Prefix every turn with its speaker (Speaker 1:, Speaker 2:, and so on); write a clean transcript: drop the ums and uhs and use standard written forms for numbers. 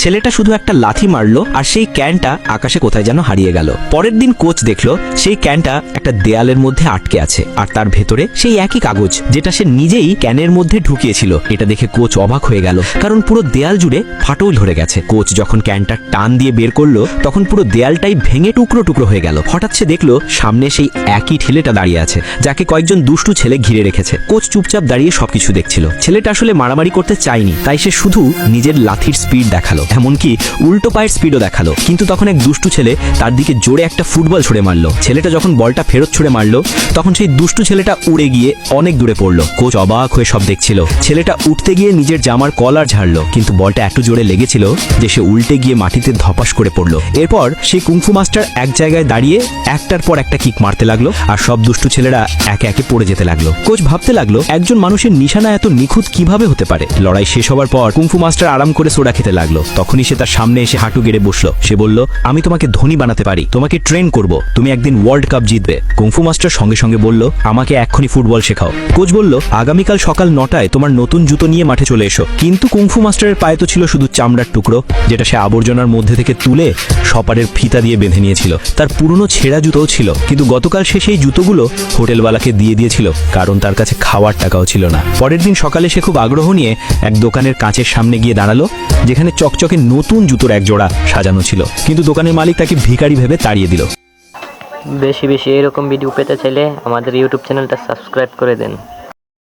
Speaker 1: ছেলেটা শুধু একটা লাথি মারলো আর সেই ক্যানটা আকাশে কোথায় যেন হারিয়ে গেল। পরের দিন কোচ দেখলো সেই ক্যানটা একটা দেয়ালের মধ্যে আটকে আছে, আর তার ভেতরে সেই একই কাগজ যেটা সে নিজেই ক্যানের মধ্যে ঢুকিয়েছিল। এটা দেখে কোচ অবাক হয়ে গেল, কারণ পুরো দেয়াল জুড়ে ফাটল ধরে গেছে। কোচ যখন ক্যানটা টান দিয়ে বের করলো তখন পুরো দেয়ালটাই ভেঙে টুকরো টুকরো হয়ে গেল। হঠাৎ সে দেখলো সামনে সেই একই ছেলেটা দাঁড়িয়ে আছে, যাকে কয়েকজন দুষ্টু ছেলে ঘিরে রেখেছে। কোচ চুপচাপ দাঁড়িয়ে সবকিছু দেখছিল। ছেলেটা আসলে মারামারি করতে চায়নি, তাই সে শুধু নিজের লাথির স্পিড দেখালো, এমনকি উল্টো পায়ের স্পিডও দেখালো। কিন্তু তখন এক দুষ্টু ছেলে তার দিকে জোরে একটা ফুটবল ছুড়ে মারলো। ছেলেটা যখন বলটা ফেরত ছুড়ে মারলো তখন সেই দুষ্টু ছেলেটা উড়ে গিয়ে অনেক দূরে পড়লো। কোচ অবাক হয়ে সব দেখছিল। ছেলেটা উঠতে গিয়ে নিজের জামার কলার ঝাড়লো, কিন্তু বলটা এত জোরে লেগেছিল যে সে উল্টে গিয়ে মাটিতে ধপাস করে পড়লো। এরপর সেই কুংফু মাস্টার এক জায়গায় দাঁড়িয়ে একটার পর একটা কিক মারতে লাগলো, আর সব দুষ্টু ছেলেরা একে একে পড়ে যেতে লাগলো। কোচ ভাবতে লাগলো একজন মানুষের নিশানা এত নিখুঁত কিভাবে হতে পারে। লড়াই শেষ হবার পর কুংফু মাস্টার আরাম করে সোডা খেতে লাগলো। তখনই সে তার সামনে এসে হাঁটু গেড়ে বসলো। সে বলল, আমি তোমাকে ধনী বানাতে পারি, তোমাকে ট্রেন করব, তুমি একদিন ওয়ার্ল্ড কাপ জিতবে। কুংফু মাস্টার সঙ্গে সঙ্গে বলল, আমাকে এক্ষুনি ফুটবল শেখাও। কোচ বলল, আগামীকাল সকাল 9টায় তোমার নতুন জুতো নিয়ে মাঠে চলে এসো। কিন্তু কুংফু মাস্টারের পায়ে তো ছিল শুধু চামড়ার টুকরো, যেটা সে আবর্জনার মধ্যে থেকে তুলে সপারের ফিতা দিয়ে বেঁধে নিয়েছিল। তার পুরনো ছেঁড়া জুতোও ছিল, কিন্তু গতকাল সে সেই জুতোগুলো হোটেলওয়ালাকে দিয়ে দিয়েছিল, কারণ তার কাছে খাওয়ার টাকাও ছিল না। পরের দিন সকালে সে খুব আগ্রহ নিয়ে এক দোকানের কাঁচের সামনে গিয়ে দাঁড়ালো, যেখানে চকচকে নতুন জুতোর এক জোড়া সাজানো ছিল। কিন্তু দোকানের মালিক তাকে ভিখারি ভেবে তাড়িয়ে দিল।
Speaker 2: বেশি বেশি এরকম ভিডিও পেতে চাইলে আমাদের ইউটিউব চ্যানেলটা সাবস্ক্রাইব করে দেন।